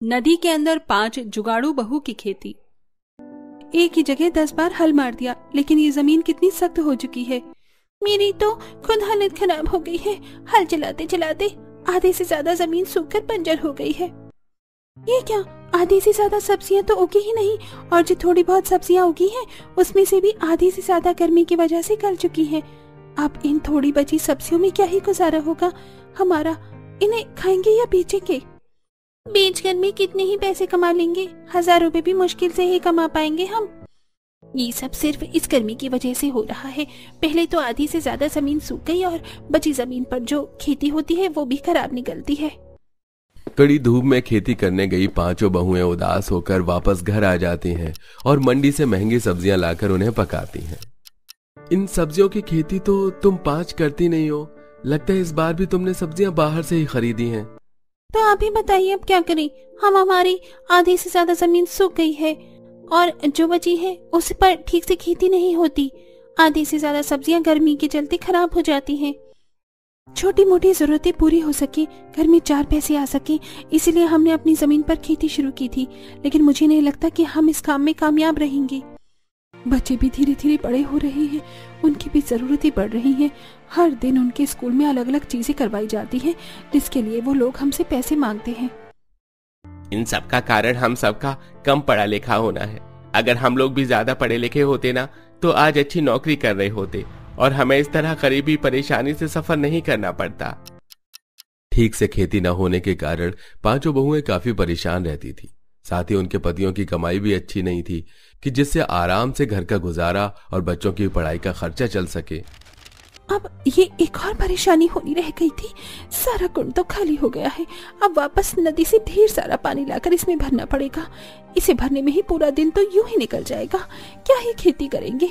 नदी के अंदर 5 जुगाड़ू बहू की खेती। एक ही जगह 10 बार हल मार दिया, लेकिन ये जमीन कितनी सख्त हो चुकी है। मेरी तो खुद हालत खराब हो गई है। हल चलाते चलाते आधे से ज्यादा जमीन सूखकर बंजर हो गई है। ये क्या, आधे से ज्यादा सब्जियां तो उगी ही नहीं, और जो थोड़ी बहुत सब्जियां उगी हैं उसमें से भी आधी से ज्यादा गर्मी की वजह से गल चुकी हैं। अब इन थोड़ी बची सब्जियों में क्या ही गुजारा होगा हमारा। इन्हें खाएंगे या बेचेंगे? बेचकर में कितने ही पैसे कमा लेंगे, 1000 रुपए भी मुश्किल से ही कमा पाएंगे हम। ये सब सिर्फ इस गर्मी की वजह से हो रहा है। पहले तो आधी से ज्यादा जमीन सूख गई और बची जमीन पर जो खेती होती है वो भी खराब निकलती है। कड़ी धूप में खेती करने गई 5 बहुएं उदास होकर वापस घर आ जाती हैं और मंडी से महंगी सब्जियां लाकर उन्हें पकाती हैं। इन सब्जियों की खेती तो तुम 5 करती नहीं हो, लगता है इस बार भी तुमने सब्जियां बाहर से ही खरीदी हैं। तो आप ही बताइए अब क्या करें। हमारी आधी से ज्यादा जमीन सूख गई है और जो बची है उस पर ठीक से खेती नहीं होती। आधी से ज्यादा सब्जियां गर्मी के चलते खराब हो जाती हैं। छोटी मोटी जरूरतें पूरी हो सके, घर में 4 पैसे आ सके, इसलिए हमने अपनी जमीन पर खेती शुरू की थी। लेकिन मुझे नहीं लगता कि हम इस काम में कामयाब रहेंगे। बच्चे भी धीरे धीरे बड़े हो रहे हैं, उनकी भी जरूरतें बढ़ रही हैं। हर दिन उनके स्कूल में अलग अलग चीजें करवाई जाती हैं, जिसके लिए वो लोग हमसे पैसे मांगते हैं। इन सब का कारण हम सबका कम पढ़ा लिखा होना है। अगर हम लोग भी ज्यादा पढ़े लिखे होते ना, तो आज अच्छी नौकरी कर रहे होते और हमें इस तरह गरीबी परेशानी से सफर नहीं करना पड़ता। ठीक से खेती न होने के कारण 5 बहुएं काफी परेशान रहती थी। साथ ही उनके पतियों की कमाई भी अच्छी नहीं थी कि जिससे आराम से घर का गुजारा और बच्चों की पढ़ाई का खर्चा चल सके। अब ये एक और परेशानी होनी रह गई थी। सारा कुंड तो खाली हो गया है। अब वापस नदी से ढेर सारा पानी लाकर इसमें भरना पड़ेगा। इसे भरने में ही पूरा दिन तो यूं ही निकल जाएगा। क्या ही खेती करेंगे।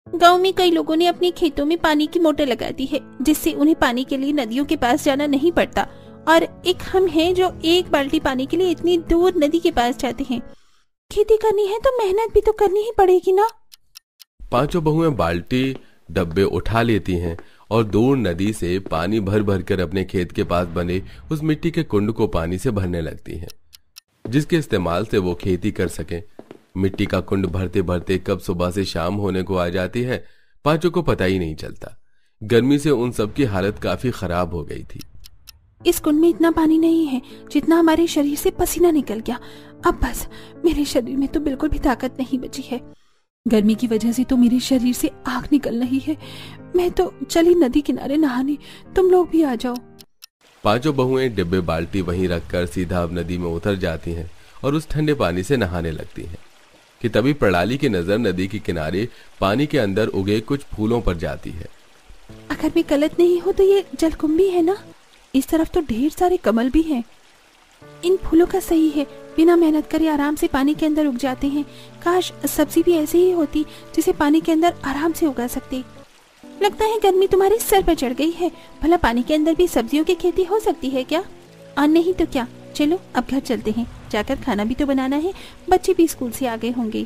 गांव में कई लोगों ने अपने खेतों में पानी की मोटर लगा दी है, जिससे उन्हें पानी के लिए नदियों के पास जाना नहीं पड़ता। और एक हम हैं जो एक बाल्टी पानी के लिए इतनी दूर नदी के पास जाते हैं। खेती करनी है तो मेहनत भी तो करनी ही पड़ेगी ना। 5 बहुएं बाल्टी डब्बे उठा लेती हैं और दूर नदी से पानी भर भर कर अपने खेत के पास बने उस मिट्टी के कुंड को पानी से भरने लगती हैं, जिसके इस्तेमाल से वो खेती कर सकें। मिट्टी का कुंड भरते भरते कब सुबह से शाम होने को आ जाती है, 5 को पता ही नहीं चलता। गर्मी से उन सब की हालत काफी खराब हो गई थी। इस कुंड में इतना पानी नहीं है जितना हमारे शरीर से पसीना निकल गया। अब बस मेरे शरीर में तो बिल्कुल भी ताकत नहीं बची है। गर्मी की वजह से तो मेरे शरीर से आग निकल रही है। मैं तो चली नदी किनारे नहाने, तुम लोग भी आ जाओ। 5 बहुएं डिब्बे बाल्टी वहीं रखकर सीधा अब नदी में उतर जाती हैं और उस ठंडे पानी से नहाने लगती हैं कि तभी प्रणाली की नजर नदी के किनारे पानी के अंदर उगे कुछ फूलों पर जाती है। अगर मैं गलत नहीं हूँ तो ये जलकुंभी है ना? इस तरफ तो ढेर सारे कमल भी हैं। इन फूलों का सही है, बिना मेहनत करे आराम से पानी के अंदर उग जाते हैं। काश सब्जी भी ऐसी ही होती जिसे पानी के अंदर आराम से उगा सकते। लगता है गर्मी तुम्हारे सर पर चढ़ गई है। भला पानी के अंदर भी सब्जियों की खेती हो सकती है क्या? और नहीं तो क्या, चलो अब घर चलते हैं। जाकर खाना भी तो बनाना है, बच्चे भी स्कूल से आ गए होंगे।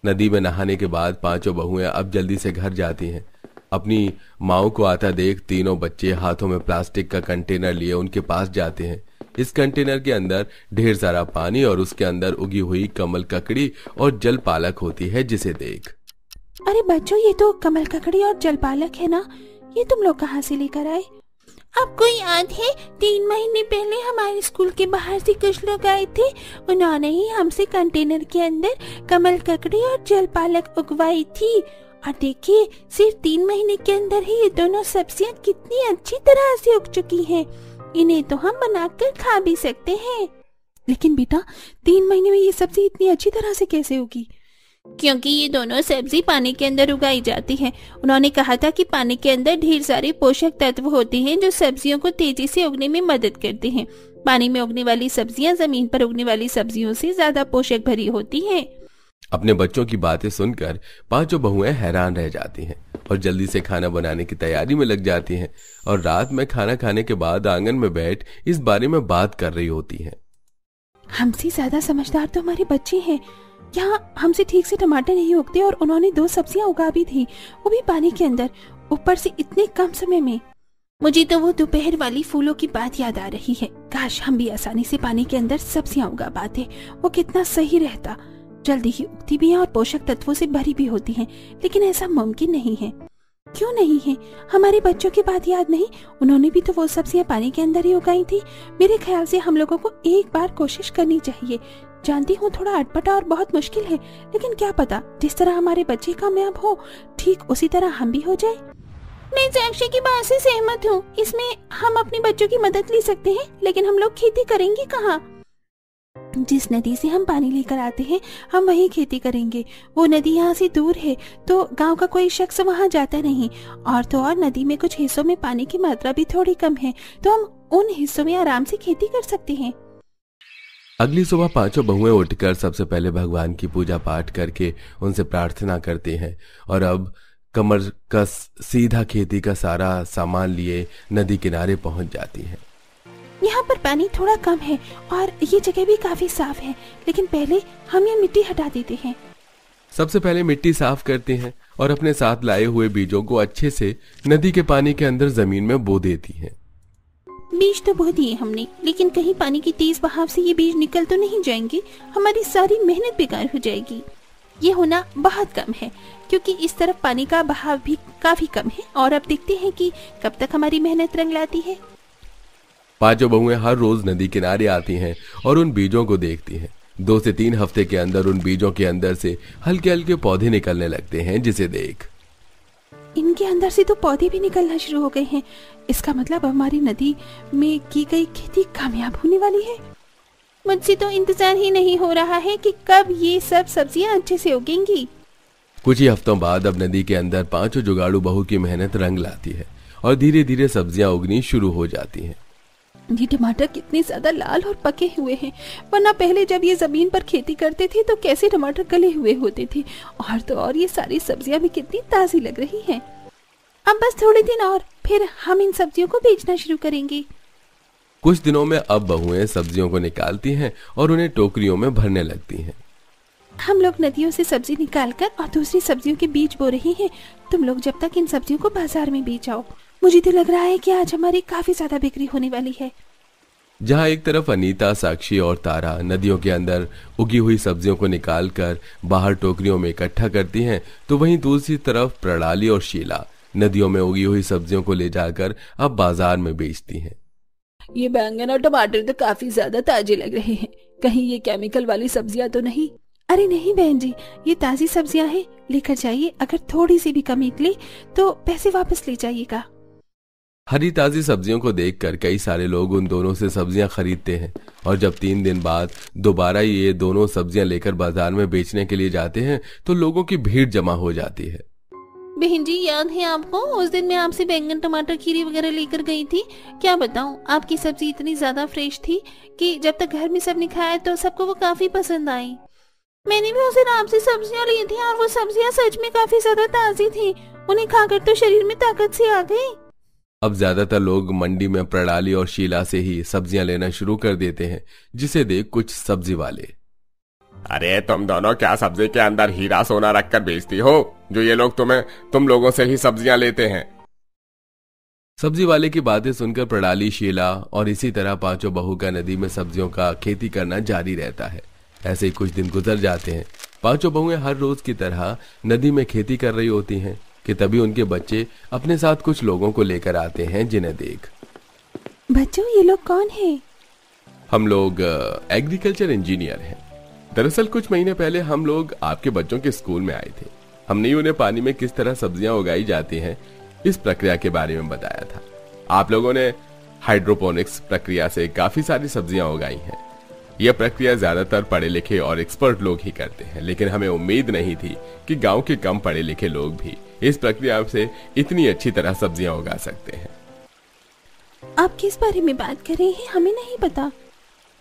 नदी में नहाने के बाद 5 बहुएं अब जल्दी से घर जाती हैं। अपनी माँ को आता देख तीनों बच्चे हाथों में प्लास्टिक का कंटेनर लिए उनके पास जाते हैं। इस कंटेनर के अंदर ढेर सारा पानी और उसके अंदर उगी हुई कमल ककड़ी और जल पालक होती है, जिसे देख। अरे बच्चों, ये तो कमल ककड़ी और जल पालक है ना? ये तुम लोग कहाँ से लेकर आए? आपको याद है 3 महीने पहले हमारे स्कूल के बाहर से कुछ लोग आए थे। उन्होंने ही हमसे कंटेनर के अंदर कमल ककड़ी और जल पालक उगवाई थी। और देखिए, सिर्फ 3 महीने के अंदर ही ये दोनों सब्जियां कितनी अच्छी तरह से उग चुकी हैं। इन्हें तो हम बनाकर खा भी सकते हैं। लेकिन बेटा, 3 महीने में ये सब्जी इतनी अच्छी तरह से कैसे उगी? क्योंकि ये दोनों सब्जी पानी के अंदर उगाई जाती हैं। उन्होंने कहा था कि पानी के अंदर ढेर सारे पोषक तत्व होते हैं जो सब्जियों को तेजी से उगने में मदद करते हैं। पानी में उगने वाली सब्जियां जमीन पर उगने वाली सब्जियों से ज्यादा पोषक भरी होती हैं। अपने बच्चों की बातें सुनकर 5 बहुएं हैरान रह जाती हैं और जल्दी से खाना बनाने की तैयारी में लग जाती हैं और रात में खाना खाने के बाद आंगन में बैठ इस बारे में बात कर रही होती हैं। हमसे ज्यादा समझदार तो हमारे बच्चे हैं। यहाँ हमसे ठीक से टमाटर नहीं उगते और उन्होंने 2 सब्जियां उगा भी थी, वो भी पानी के अंदर, ऊपर से इतने कम समय में। मुझे तो वो दोपहर वाली फूलों की बात याद आ रही है। काश हम भी आसानी से पानी के अंदर सब्जियां उगा पाते, वो कितना सही रहता। जल्दी ही उगती भी हैं और पोषक तत्वों से भरी भी होती हैं, लेकिन ऐसा मुमकिन नहीं है। क्यों नहीं है? हमारे बच्चों की बात याद नहीं? उन्होंने भी तो वो सब्जियां पानी के अंदर ही उगाई थी। मेरे ख्याल से हम लोगों को एक बार कोशिश करनी चाहिए। जानती हूँ थोड़ा अटपटा और बहुत मुश्किल है, लेकिन क्या पता जिस तरह हमारे बच्चे कामयाब हो, ठीक उसी तरह हम भी हो जाए। मैं साक्षी की बात से सहमत हूँ। इसमें हम अपने बच्चों की मदद ले सकते हैं, लेकिन हम लोग खेती करेंगे कहाँ? जिस नदी से हम पानी लेकर आते हैं हम वहीं खेती करेंगे। वो नदी यहाँ से दूर है तो गांव का कोई शख्स वहाँ जाता नहीं, और तो और नदी में कुछ हिस्सों में पानी की मात्रा भी थोड़ी कम है, तो हम उन हिस्सों में आराम से खेती कर सकते हैं। अगली सुबह पांचों बहुएं उठकर सबसे पहले भगवान की पूजा पाठ करके उनसे प्रार्थना करती हैं और अब कमर कस सीधा खेती का सारा सामान लिए नदी किनारे पहुंच जाती हैं। यहाँ पर पानी थोड़ा कम है और ये जगह भी काफी साफ है, लेकिन पहले हम ये मिट्टी हटा देते हैं। सबसे पहले मिट्टी साफ करती हैं और अपने साथ लाए हुए बीजों को अच्छे से नदी के पानी के अंदर जमीन में बो देती हैं। बीज तो बो दिए हमने, लेकिन कहीं पानी की तेज बहाव से ये बीज निकल तो नहीं जाएंगे? हमारी सारी मेहनत बेकार हो जाएगी। ये होना बहुत कम है क्योंकि इस तरफ पानी का बहाव भी काफी कम है, और अब देखते हैं कि कब तक हमारी मेहनत रंग लाती है। पांचों बहुएं हर रोज नदी किनारे आती हैं और उन बीजों को देखती हैं। 2 से 3 हफ्ते के अंदर उन बीजों के अंदर से हल्के हल्के पौधे निकलने लगते हैं, जिसे देख इनके अंदर से तो पौधे भी निकलना शुरू हो गए हैं। इसका मतलब हमारी नदी में की गई खेती कामयाब होने वाली है। मुझसे तो इंतजार ही नहीं हो रहा है कि कब ये सब सब्जियां अच्छे से उगेंगी। कुछ ही हफ्तों बाद अब नदी के अंदर पांचों जुगाड़ू बहू की मेहनत रंग लाती है और धीरे धीरे सब्जियां उगनी शुरू हो जाती हैं। ये टमाटर कितने ज्यादा लाल और पके हुए हैं, वरना पहले जब ये जमीन पर खेती करते थे तो कैसे टमाटर गले हुए होते थे। और तो और ये सारी सब्जियां भी कितनी ताजी लग रही हैं। अब बस थोड़े दिन और फिर हम इन सब्जियों को बेचना शुरू करेंगे। कुछ दिनों में अब बहुएं सब्जियों को निकालती हैं और उन्हें टोकरियों में भरने लगती हैं। हम लोग नदियों से सब्जी निकालकर और दूसरी सब्जियों के बीज बो रहे हैं। तुम लोग जब तक इन सब्जियों को बाजार में बेचाओ। मुझे तो लग रहा है कि आज हमारी काफी ज्यादा बिक्री होने वाली है। जहाँ एक तरफ अनीता, साक्षी और तारा नदियों के अंदर उगी हुई सब्जियों को निकालकर बाहर टोकरियों में इकट्ठा करती हैं, तो वहीं दूसरी तरफ प्रणाली और शीला नदियों में उगी हुई सब्जियों को ले जाकर अब बाजार में बेचती हैं। ये बैंगन और टमाटर तो काफी ज्यादा ताजे लग रहे हैं। कहीं ये केमिकल वाली सब्जियां तो नहीं? अरे नहीं बहन जी, ये ताजी सब्जियां हैं, लेकर जाइए। अगर थोड़ी सी भी कमी निकली तो पैसे वापस ले जाइएगा। हरी ताजी सब्जियों को देखकर कई सारे लोग उन दोनों से सब्जियां खरीदते हैं और जब 3 दिन बाद दोबारा ये दोनों सब्जियां लेकर बाजार में बेचने के लिए जाते हैं तो लोगों की भीड़ जमा हो जाती है। बहन जी, याद है आपको उस दिन मैं आपसे बैंगन, टमाटर, खीरे वगैरह लेकर गई थी? क्या बताऊं, आपकी सब्जी इतनी ज्यादा फ्रेश थी कि जब तक घर में सबने खाया तो सबको वो काफी पसंद आई। मैंने भी उस दिन आपसे सब्जियां ली थी और वो सब्जियां सच में काफी ज्यादा ताजी थी। उन्हें खाकर तो शरीर में ताकत से आ गई। अब ज्यादातर लोग मंडी में प्रणाली और शीला से ही सब्जियां लेना शुरू कर देते हैं, जिसे देख कुछ सब्जी वाले, अरे तुम दोनों क्या सब्जी के अंदर हीरा सोना रखकर बेचती हो, जो ये लोग तुम लोगों से ही सब्जियां लेते हैं? सब्जी वाले की बातें सुनकर प्रणाली, शीला और इसी तरह पांचों बहू का नदी में सब्जियों का खेती करना जारी रहता है। ऐसे ही कुछ दिन गुजर जाते हैं। पांचों बहुएं हर रोज की तरह नदी में खेती कर रही होती हैं कि तभी उनके बच्चे अपने साथ कुछ लोगों को लेकर आते हैं, जिन्हें देख, बच्चों ये लोग कौन हैं? हम लोग एग्रीकल्चर इंजीनियर हैं। दरअसल कुछ महीने पहले हम लोग आपके बच्चों के स्कूल में आए थे। हमने उन्हें पानी में किस तरह सब्जियां उगाई जाती हैं इस प्रक्रिया के बारे में बताया था। आप लोगों ने हाइड्रोपोनिक्स प्रक्रिया से काफी सारी सब्जियां उगाई हैं। यह प्रक्रिया ज्यादातर पढ़े लिखे और एक्सपर्ट लोग ही करते हैं, लेकिन हमें उम्मीद नहीं थी कि गांव के कम पढ़े लिखे लोग भी इस प्रक्रिया से इतनी अच्छी तरह सब्जियां उगा सकते हैं। आप किस बारे में बात कर रहे हैं? हमें नहीं पता।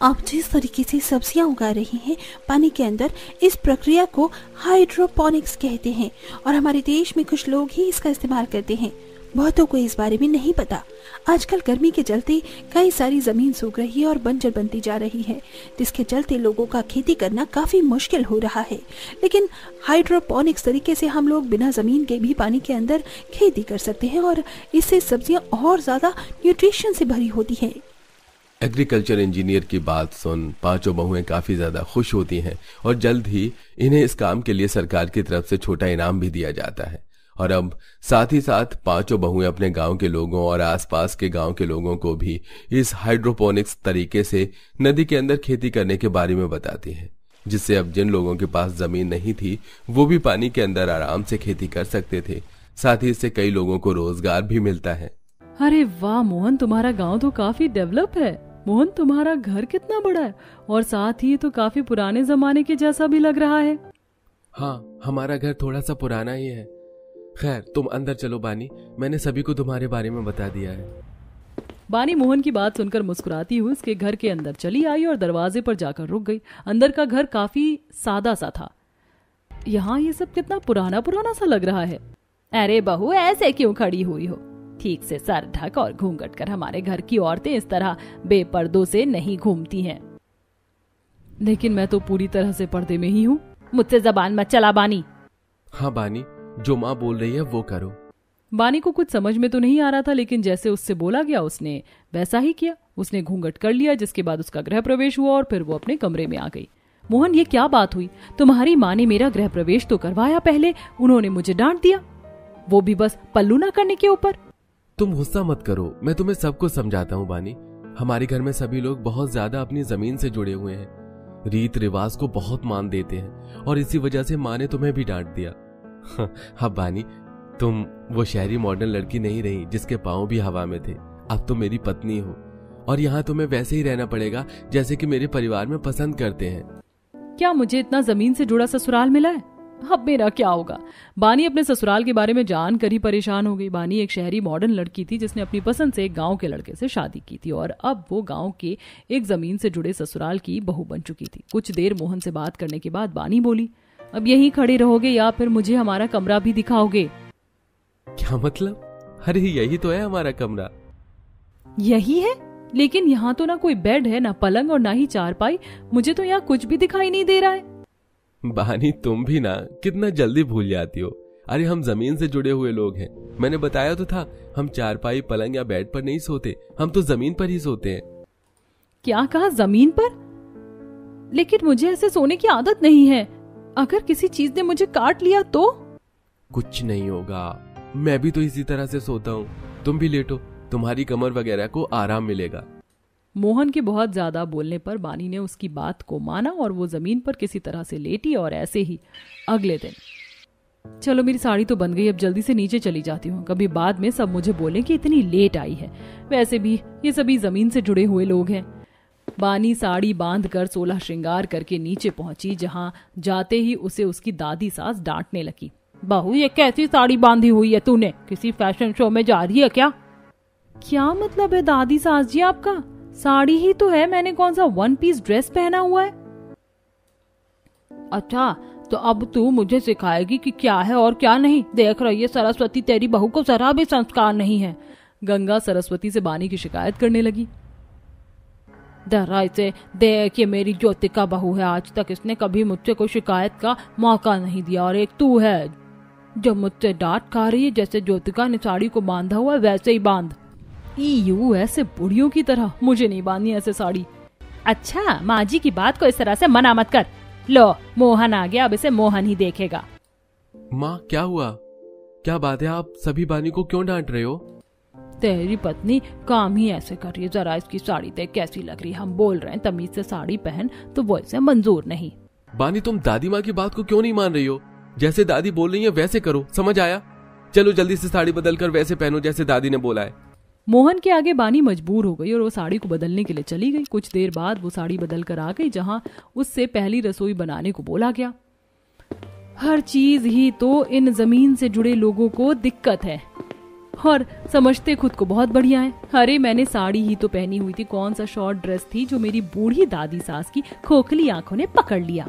आप जिस तरीके से सब्जियां उगा रही हैं पानी के अंदर, इस प्रक्रिया को हाइड्रोपोनिक्स कहते हैं और हमारे देश में कुछ लोग ही इसका इस्तेमाल करते हैं। बहुतों को इस बारे में नहीं पता। आजकल गर्मी के चलते कई सारी जमीन सूख रही है और बंजर बनती जा रही है, जिसके चलते लोगों का खेती करना काफी मुश्किल हो रहा है। लेकिन हाइड्रोपोनिक्स तरीके से हम लोग बिना जमीन के भी पानी के अंदर खेती कर सकते हैं और इससे सब्जियां और ज्यादा न्यूट्रिशन से भरी होती हैं। एग्रीकल्चर इंजीनियर की बात सुन पांचों बहुएं काफी ज्यादा खुश होती हैं और जल्द ही इन्हें इस काम के लिए सरकार की तरफ से छोटा इनाम भी दिया जाता है। और अब साथ ही साथ पांचों बहुएं अपने गांव के लोगों और आसपास के गांव के लोगों को भी इस हाइड्रोपोनिक्स तरीके से नदी के अंदर खेती करने के बारे में बताती हैं, जिससे अब जिन लोगों के पास जमीन नहीं थी वो भी पानी के अंदर आराम से खेती कर सकते थे। साथ ही इससे कई लोगों को रोजगार भी मिलता है। अरे वाह मोहन, तुम्हारा गाँव तो काफी डेवलप है। मोहन, तुम्हारा घर कितना बड़ा है और साथ ही तो काफी पुराने जमाने के जैसा भी लग रहा है। हाँ, हमारा घर थोड़ा सा पुराना ही है। खैर तुम अंदर चलो बानी, मैंने सभी को तुम्हारे बारे में बता दिया है। बानी मोहन की बात सुनकर मुस्कुराती हुई उसके घर के अंदर चली आई और दरवाजे पर जाकर रुक गई। अंदर का घर काफी सादा सा था। यहाँ ये सब कितना पुराना पुराना सा लग रहा है। अरे बहू, ऐसे क्यों खड़ी हुई हो? ठीक से सर ढक और घूंघट कर। हमारे घर की औरतें इस तरह बेपर्दों से नहीं घूमती हैं। लेकिन मैं तो पूरी तरह से पर्दे में ही हूँ। मुझसे जबान मत चला बानी। हाँ बानी, जो माँ बोल रही है वो करो। बानी को कुछ समझ में तो नहीं आ रहा था, लेकिन जैसे उससे बोला गया उसने वैसा ही किया। उसने घूंघट कर लिया, जिसके बाद उसका गृह प्रवेश हुआ और फिर वो अपने कमरे में आ गई। मोहन, ये क्या बात हुई? तुम्हारी माँ ने मेरा गृह प्रवेश तो करवाया, पहले उन्होंने मुझे डांट दिया, वो भी बस पल्लू ना करने के ऊपर। तुम गुस्सा मत करो, मैं तुम्हें सब कुछ समझाता हूँ बानी। हमारे घर में सभी लोग बहुत ज्यादा अपनी जमीन से जुड़े हुए हैं, रीत रिवाज को बहुत मान देते हैं और इसी वजह से माँ ने तुम्हें भी डांट दिया। हाँ बानी, तुम वो शहरी मॉडर्न लड़की नहीं रही जिसके पांव भी हवा में थे। अब तुम मेरी पत्नी हो और यहाँ तुम्हें वैसे ही रहना पड़ेगा जैसे कि मेरे परिवार में पसंद करते हैं। क्या मुझे इतना जमीन से जुड़ा ससुराल मिला है? अब मेरा क्या होगा? बानी अपने ससुराल के बारे में जानकर ही परेशान हो गई। बानी एक शहरी मॉडर्न लड़की थी जिसने अपनी पसंद से एक गांव के लड़के से शादी की थी और अब वो गांव के एक जमीन से जुड़े ससुराल की बहू बन चुकी थी। कुछ देर मोहन से बात करने के बाद बानी बोली, अब यहीं खड़े रहोगे या फिर मुझे हमारा कमरा भी दिखाओगे? क्या मतलब? अरे यही तो है हमारा कमरा। यही है? लेकिन यहाँ तो ना कोई बेड है, ना पलंग और ना ही चारपाई। मुझे तो यहाँ कुछ भी दिखाई नहीं दे रहा है। बानी, तुम भी ना कितना जल्दी भूल जाती हो। अरे हम जमीन से जुड़े हुए लोग हैं। मैंने बताया तो था, हम चारपाई पलंग या बेड पर नहीं सोते, हम तो जमीन पर ही सोते हैं। क्या कहा? जमीन पर? लेकिन मुझे ऐसे सोने की आदत नहीं है। अगर किसी चीज ने मुझे काट लिया तो? कुछ नहीं होगा, मैं भी तो इसी तरह से सोता हूँ। तुम भी लेटो, तुम्हारी कमर वगैरह को आराम मिलेगा। मोहन के बहुत ज्यादा बोलने पर बानी ने उसकी बात को माना और वो जमीन पर किसी तरह से लेटी। और ऐसे ही अगले दिन, चलो मेरी साड़ी तो बन गई, अब जल्दी से नीचे चली जाती हूँ, कभी बाद में सब मुझे बोले कि इतनी लेट आई है। वैसे भी ये सभी जमीन से जुड़े हुए लोग हैं। बानी साड़ी बांधकर 16 श्रृंगार करके नीचे पहुंची, जहां जाते ही उसे उसकी दादी सास डांटने लगी। बहू, ये कैसी साड़ी बांधी हुई है तूने? किसी फैशन शो में जा रही है क्या? क्या मतलब है दादी सास जी आपका? साड़ी ही तो है, मैंने कौन सा 1 पीस ड्रेस पहना हुआ है? अच्छा, तो अब तू मुझे सिखाएगी कि क्या है और क्या नहीं? देख रही है सरस्वती, तेरी बहू को जरा भी संस्कार नहीं है। गंगा सरस्वती से बानी की शिकायत करने लगी। से देख, ये मेरी ज्योतिका बहू है, आज तक इसने कभी मुझसे कोई शिकायत का मौका नहीं दिया, और एक तू है जो मुझसे डांट खा रही है। जैसे ज्योतिका ने साड़ी को बांधा हुआ है वैसे ही बांध। यू ऐसे बुढ़ियों की तरह मुझे नहीं बांधनी ऐसे साड़ी। अच्छा, माँ जी की बात को इस तरह से मना मत कर। लो, मोहन आ गया, अब इसे मोहन ही देखेगा। माँ, क्या हुआ? क्या बात है? आप सभी बानी को क्यों डांट रहे हो? तेरी पत्नी काम ही ऐसे कर रही है, जरा इसकी साड़ी देख कैसी लग रही है। हम बोल रहे हैं तमीज से साड़ी पहन, तो वो इसे मंजूर नहीं। बानी, तुम दादी माँ की बात को क्यों नहीं मान रही हो? जैसे दादी बोल रही है वैसे करो, समझ आया? चलो जल्दी से साड़ी बदल कर वैसे पहनो जैसे दादी ने बोला है। मोहन के आगे बानी मजबूर हो गई और वो साड़ी को बदलने के लिए चली गई। कुछ देर बाद वो साड़ी बदल कर आ गई जहां उससे पहली रसोई बनाने को बोला गया। हर चीज ही तो इन जमीन से जुड़े लोगों को दिक्कत है और समझते खुद को बहुत बढ़िया है। अरे मैंने साड़ी ही तो पहनी हुई थी, कौन सा शॉर्ट ड्रेस थी जो मेरी बूढ़ी दादी सास की खोखली आंखों ने पकड़ लिया।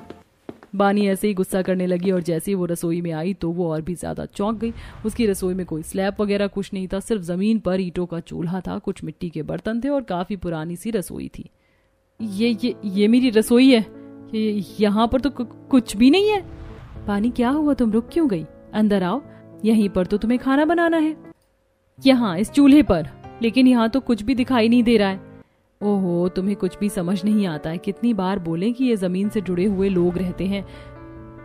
बानी ऐसे ही गुस्सा करने लगी और जैसे ही वो रसोई में आई तो वो और भी ज्यादा चौंक गई। उसकी रसोई में कोई स्लैब वगैरह कुछ नहीं था, सिर्फ जमीन पर ईंटों का चूल्हा था, कुछ मिट्टी के बर्तन थे और काफी पुरानी सी रसोई थी। ये मेरी रसोई है, यहाँ पर तो कुछ भी नहीं है। बानी क्या हुआ, तुम रुक क्यों गई? अंदर आओ, यहीं पर तो तुम्हें खाना बनाना है। यहाँ इस चूल्हे पर, लेकिन यहाँ तो कुछ भी दिखाई नहीं दे रहा है। ओहो, तुम्हें कुछ भी समझ नहीं आता है। कितनी बार बोले कि ये जमीन से जुड़े हुए लोग रहते हैं,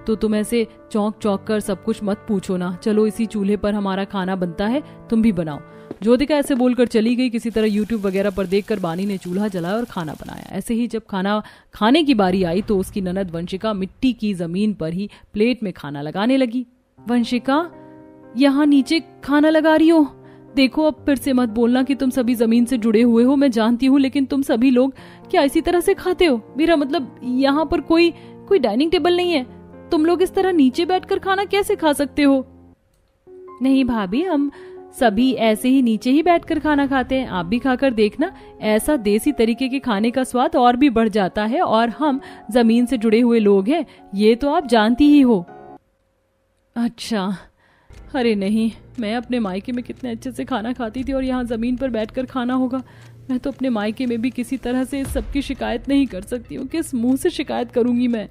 तो तुम ऐसे चौंक चौंक कर सब कुछ मत पूछो ना। चलो, इसी चूल्हे पर हमारा खाना बनता है, तुम भी बनाओ। ज्योतिका ऐसे बोलकर चली गई। किसी तरह यूट्यूब वगैरह पर देखकर बानी ने चूल्हा जलाया और खाना बनाया। ऐसे ही जब खाना खाने की बारी आई तो उसकी ननद वंशिका मिट्टी की जमीन पर ही प्लेट में खाना लगाने लगी। वंशिका, यहाँ नीचे खाना लगा रही हो? देखो, अब फिर से मत बोलना कि तुम सभी जमीन से जुड़े हुए हो, मैं जानती हूँ, लेकिन तुम सभी लोग क्या इसी तरह से खाते हो? मेरा मतलब, यहाँ पर कोई डाइनिंग टेबल नहीं है, तुम लोग इस तरह नीचे बैठकर खाना कैसे खा सकते हो? नहीं भाभी, हम सभी ऐसे ही नीचे ही बैठकर खाना खाते हैं, आप भी खाकर देखना। ऐसा देसी तरीके के खाने का स्वाद और भी बढ़ जाता है, और हम जमीन से जुड़े हुए लोग हैं, ये तो आप जानती ही हो। अच्छा, अरे नहीं, मैं अपने मायके में कितने अच्छे से खाना खाती थी और यहाँ जमीन पर बैठकर खाना होगा। मैं तो अपने मायके में भी किसी तरह से इस सब की शिकायत नहीं कर सकती हूँ। किस मुंह से शिकायत करूंगी मैं?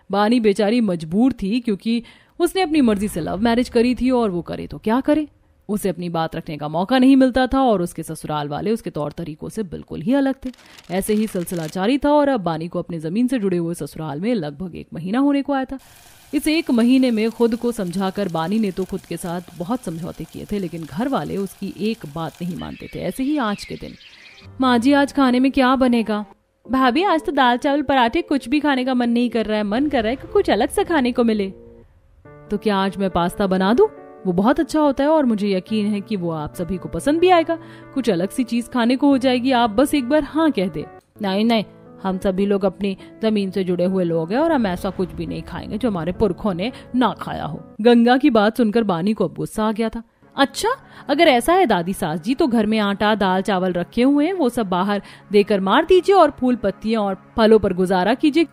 बानी बेचारी मजबूर थी, क्योंकि उसने अपनी मर्जी से लव मैरिज करी थी, और वो करे तो क्या करे, उसे अपनी बात रखने का मौका नहीं मिलता था, और उसके ससुराल वाले उसके तौर तरीकों से बिल्कुल ही अलग थे। ऐसे ही सिलसिला जारी था, और अब बानी को अपने जमीन से जुड़े हुए ससुराल में लगभग 1 महीना होने को आया था। इस 1 महीने में खुद को समझाकर बानी ने तो खुद के साथ बहुत समझौते किए थे, लेकिन घर वाले उसकी एक बात नहीं मानते थे। ऐसे ही आज के दिन, माँ जी आज खाने में क्या बनेगा? भाभी आज तो दाल चावल पराठे, कुछ भी खाने का मन नहीं कर रहा है, मन कर रहा है कि कुछ अलग सा खाने को मिले। तो क्या आज मैं पास्ता बना दूं? वो बहुत अच्छा होता है और मुझे यकीन है कि वो आप सभी को पसंद भी आएगा। कुछ अलग सी चीज खाने को हो जाएगी, आप बस एक बार हाँ कह दे। नहीं नहीं, हम सभी लोग अपनी जमीन से जुड़े हुए लोग हैं और हम ऐसा कुछ भी नहीं खाएंगे जो हमारे पुरखों ने ना खाया हो। गंगा की बात सुनकर बानी को अब गुस्सा आ गया था। अच्छा, अगर ऐसा है दादी सास जी, तो घर में आटा दाल चावल रखे हुए हैं, वो सब बाहर देकर मार दीजिए और फूल पत्तियां और फलों पर गुजारा कीजिए,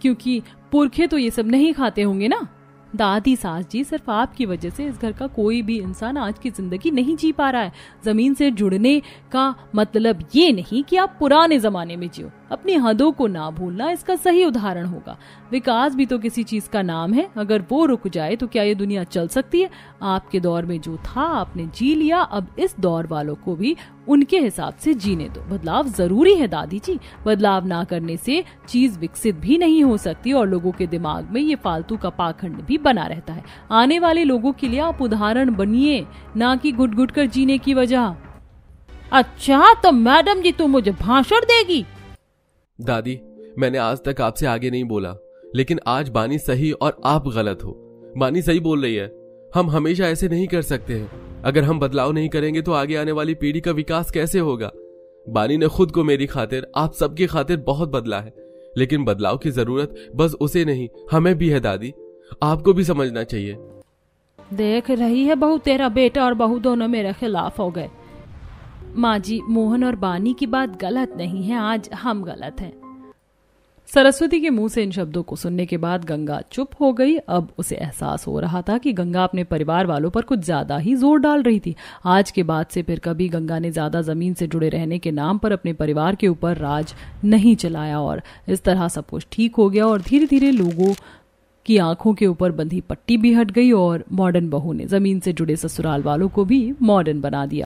क्योंकि पुरखे तो ये सब नहीं खाते होंगे ना। दादी सास जी, सिर्फ आपकी वजह से इस घर का कोई भी इंसान आज की जिंदगी नहीं जी पा रहा है। जमीन से जुड़ने का मतलब ये नहीं कि आप पुराने जमाने में जियो। अपनी हदों को ना भूलना इसका सही उदाहरण होगा। विकास भी तो किसी चीज का नाम है, अगर वो रुक जाए तो क्या ये दुनिया चल सकती है? आपके दौर में जो था आपने जी लिया, अब इस दौर वालों को भी उनके हिसाब से जीने दो। बदलाव जरूरी है दादी जी, बदलाव ना करने से चीज विकसित भी नहीं हो सकती और लोगों के दिमाग में ये फालतू का पाखंड भी बना रहता है। आने वाले लोगों के लिए आप उदाहरण बनिए, ना कि घुट घुट कर जीने की वजह। अच्छा, तो मैडम जी तुम मुझे भाषण देगी? दादी, मैंने आज तक आपसे आगे नहीं बोला, लेकिन आज बानी सही और आप गलत हो। बानी सही बोल रही है, हम हमेशा ऐसे नहीं कर सकते हैं। अगर हम बदलाव नहीं करेंगे तो आगे आने वाली पीढ़ी का विकास कैसे होगा? बानी ने खुद को मेरी खातिर, आप सबकी खातिर बहुत बदला है, लेकिन बदलाव की जरूरत बस उसे नहीं, हमें भी है दादी। आपको भी समझना चाहिए। देख रही है बहू, तेरा बेटा और बहू दोनों मेरे खिलाफ हो गए। माँ जी, मोहन और बानी की बात गलत नहीं है, आज हम गलत हैं। सरस्वती के मुंह से इन शब्दों को सुनने के बाद गंगा चुप हो गई। अब उसे एहसास हो रहा था कि गंगा अपने परिवार वालों पर कुछ ज्यादा ही जोर डाल रही थी। आज के बाद से फिर कभी गंगा ने ज्यादा जमीन से जुड़े रहने के नाम पर अपने परिवार के ऊपर राज नहीं चलाया, और इस तरह सब कुछ ठीक हो गया और धीरे धीरे लोगों की आंखों के ऊपर बंधी पट्टी भी हट गई और मॉडर्न बहू ने जमीन से जुड़े ससुराल वालों को भी मॉडर्न बना दिया।